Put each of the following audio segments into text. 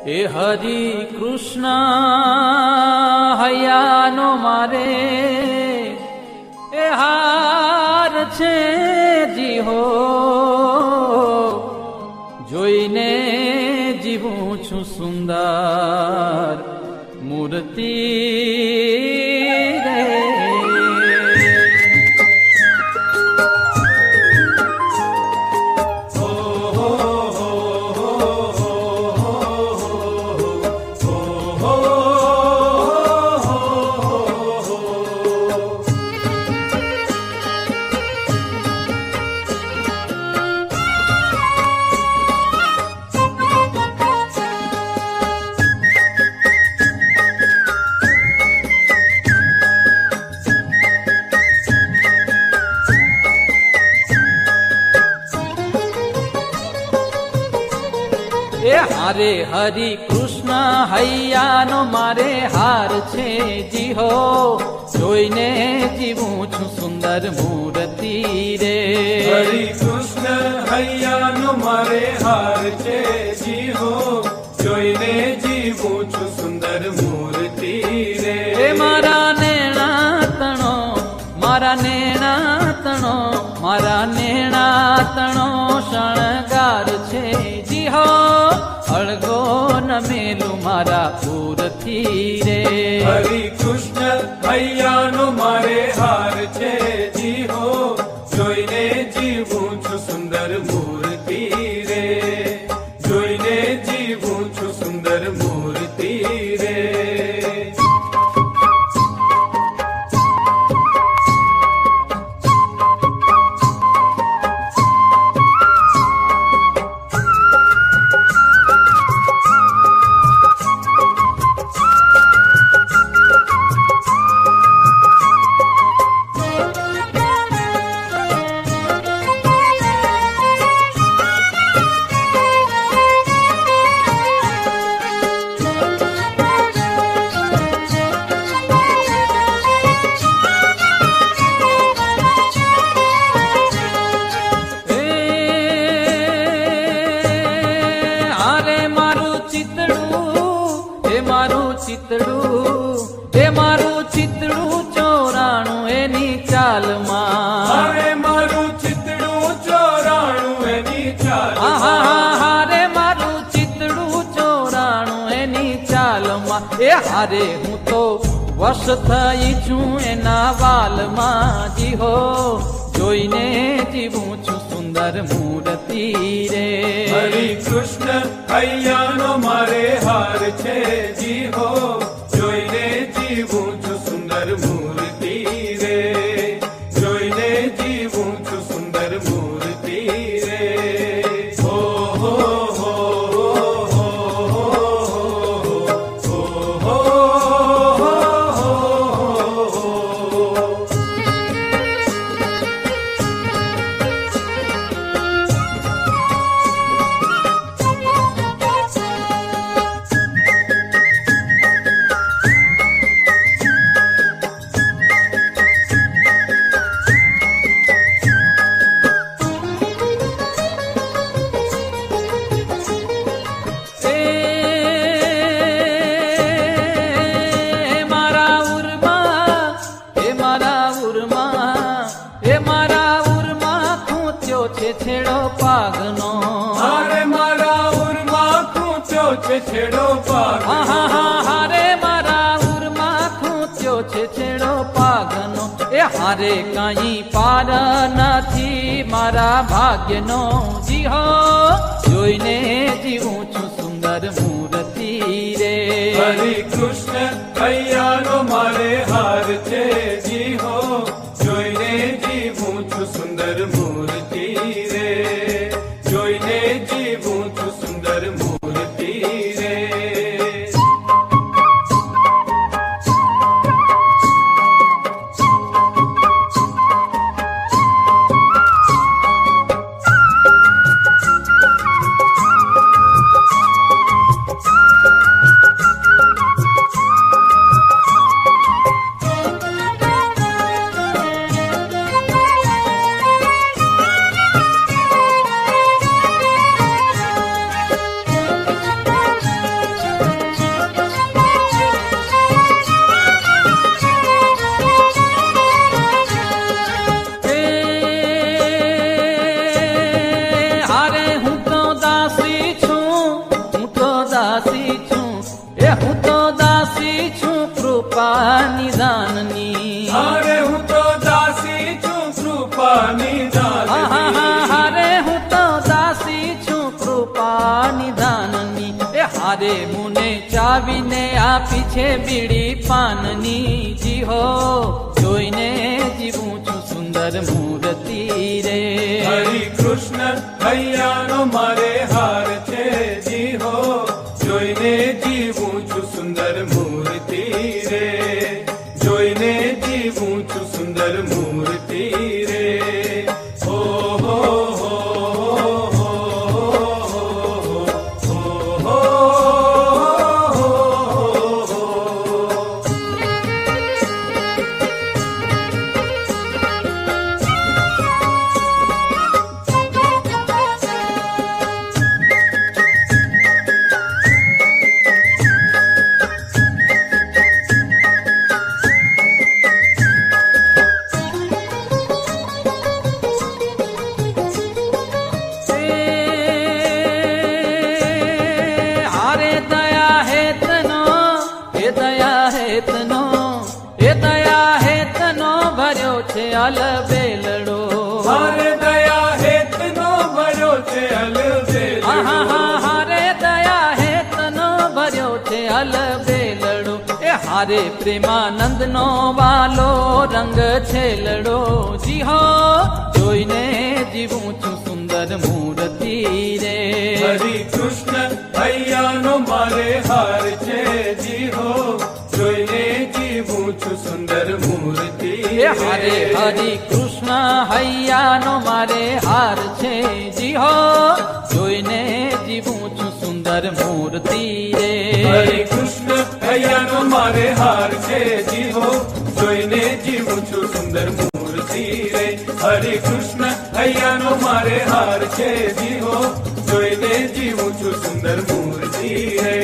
એ હરિ કૃષ્ણ હૈયાનો મારે એ હાર છે જીહો જોઈને જીવું છું સુંદર મૂર્તિ રે. એ હારે હરિ કૃષ્ણ હૈયાનો મારે હાર છે જીહો જોઈને જીવું છું સુંદર મૂર્તિ રે. હરિ કૃષ્ણ હૈયાનો મારે હાર છે જીહો જોઈને જીવું છું સુંદર મૂર્તિ રે. એ મારા નેણા તણો મારા નેણા તણો મારા નેણા તણો શણગાર છે જીહો અળગો નમેલું મારા પૂરથી રે. હરિ કૃષ્ણ હૈયાનો મારે હાર છે જીહો જોઈને જીવું છું સુંદર મૂર્તિ રે. જોઈને જીવું છું સુંદર મૂર્તિ રે. એ મારું ચિતડું ચોરાણું એની ચાલમાં. અરે મારું ચિતડું ચોરાણું એની ચાલમાં. હારે મારું ચિતડું ચોરાણું એની ચાલમાં. એ હારે હું તો વશ થઈ છું એના વાલમાં જીહો જોઈને જીવું છું સુંદર મૂર્તિ રે. હરિ કૃષ્ણ હૈયાનો મારે હાર છે જીહો જોઈને જીવું છું સુંદર મૂર્તિ રે. જોઈને જીવું છું સુંદર મૂર્તિ રે. હો હો હો હો હો છેડો પાગનો. હારે મારા ઉરમાં ખૂંચ્યો છે છેડો પાગનો. હારે મારા ઉરમાં ખૂંચ્યો છે છેડો પાગનો. એ હારે કઈ પાર નથી મારા ભાગ્યનો જીહો જોઈને જીવું છું સુંદર મૂર્તિ રે. હરિ કૃષ્ણ હૈયાનો મારે હાર છે જીહો જોઈને જીવું છું સુંદર મૂર્તિ રે. જોઈને જીવું છું સુંદર મૂર્તિ રે. કૃપા નિધાનની એ હારે મુને ચાવીને આપી છે બીડી પાનની જી હો જોઈને જીવું છું સુંદર મૂર્તિ રે હરિ કૃષ્ણ હૈયાનો મારે હાર છે જી હો જોઈને જીવું છું સુંદર મૂર્તિ રે જોઈને જીવું છું સુંદર મૂર્તિ રે હો હો હો હો હો હારે દયા હેતનો એ દયા હેતનો એ દયા હેતનો ભર્યો છે અલબેલડો હારે દયા હેતનો ભર્યો છે અલબેલડો હારે દયા હેતનો ભર્યો છે અલબેલડો એ હારે પ્રેમાનંદનો વાલો રંગ છે લડો જી હો જોઈને જીવું છું સુંદર મૂર્તિ રે હરિ કૃષ્ણ હૈયાનો મારે હાર છે જી હો જોઈને જીવું છું સુંદર મૂર્તિ એ હારે હરિ કૃષ્ણ હૈયાનો મારે હાર છે જી હો જોઈને જીવું છું સુંદર મૂર્તિ રે હરે કૃષ્ણ હૈયાનો મારે હાર છે જી હો જોઈને જીવું છું સુંદર મૂર્તિ રે હરે કૃષ્ણ હૈયાનો મારે હાર છે જી હો જોઈને જીવું છું સુંદર મૂર્તિ રે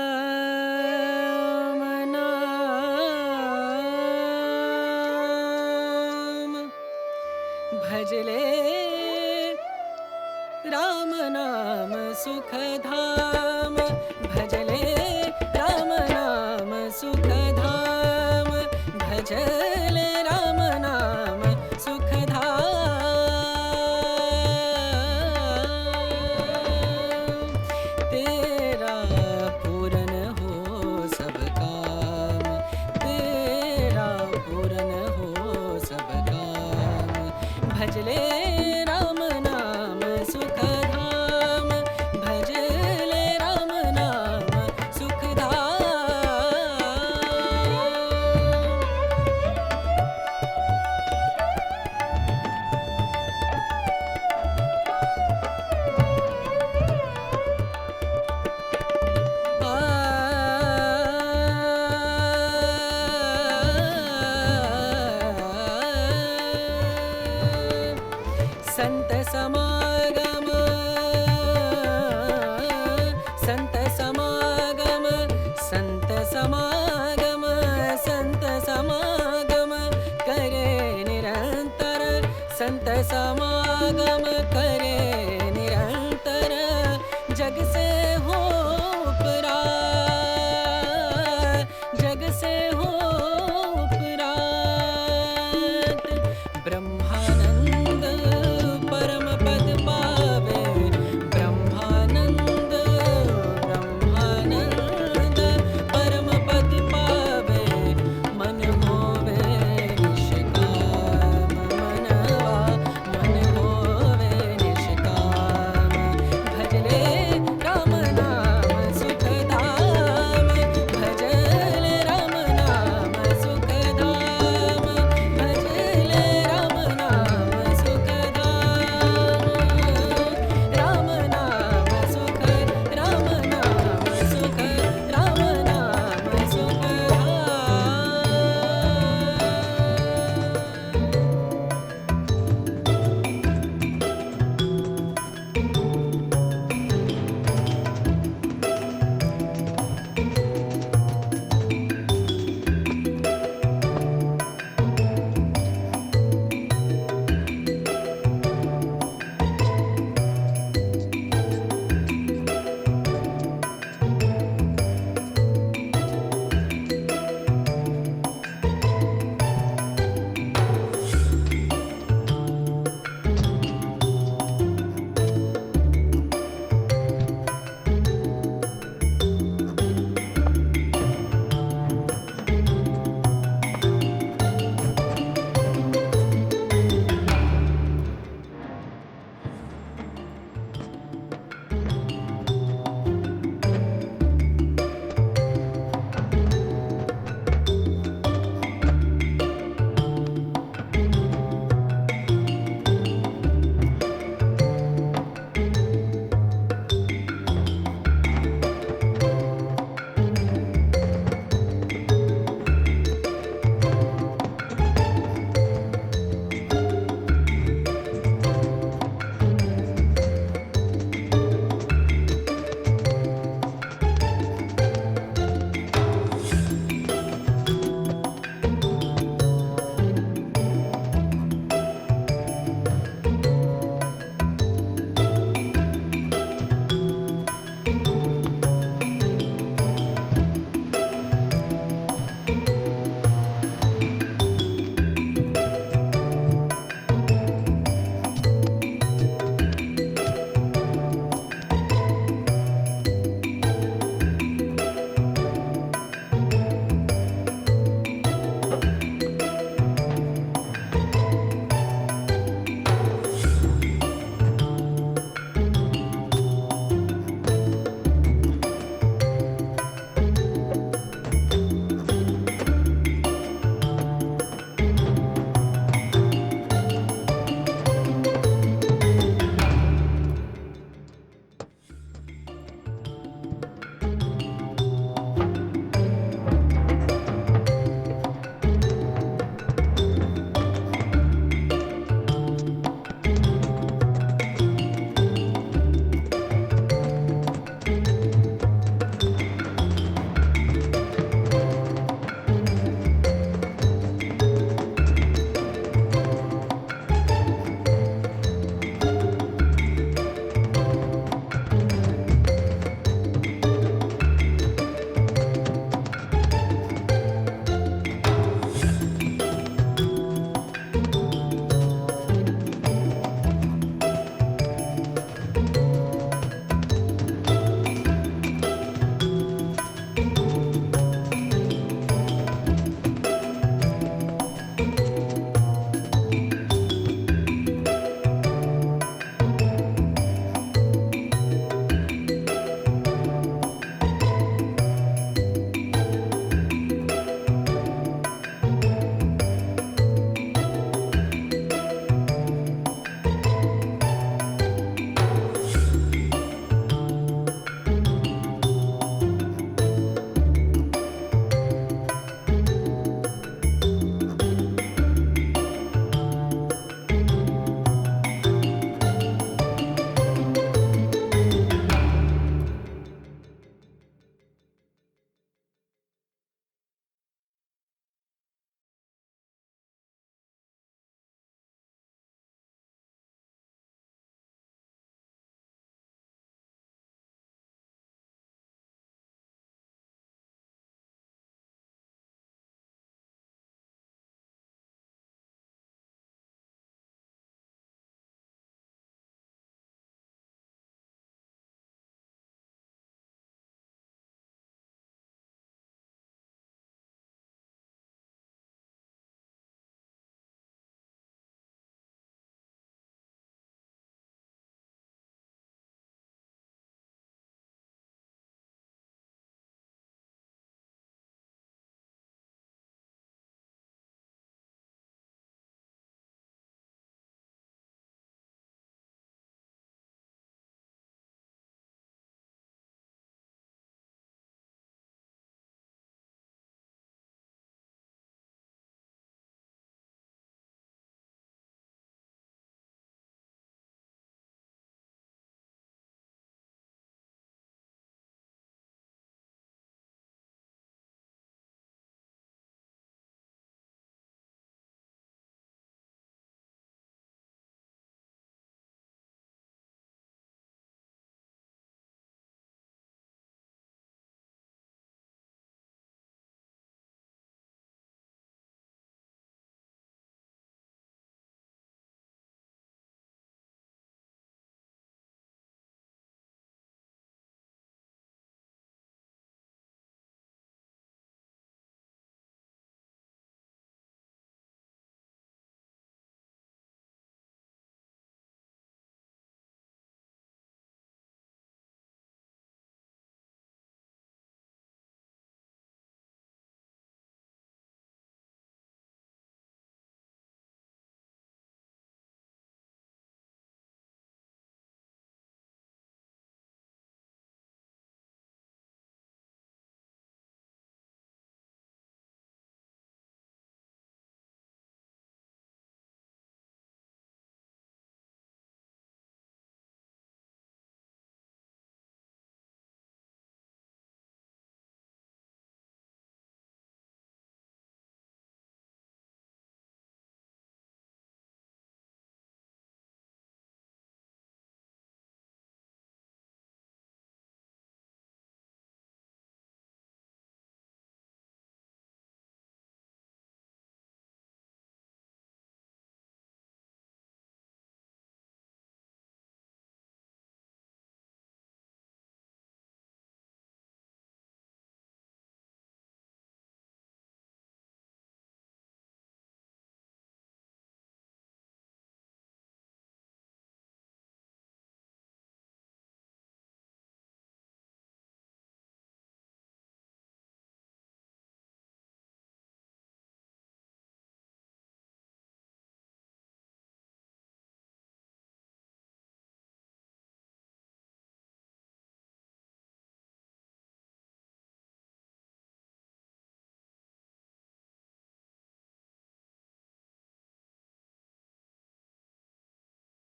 રામ નામ ભજલે રામ નામ સુખધામ ભજલે રામ નામ સુખધામ ભજલે રામ નામ સુખધામ तेरा पूरन हो सब काम तेरा पूरन हो सब काम भजले राम नाम सुखधाम भजले राम नाम संत समागम संत समागम संत समागम संत समागम करे निरंतर संत समागम करे निरंतर जग से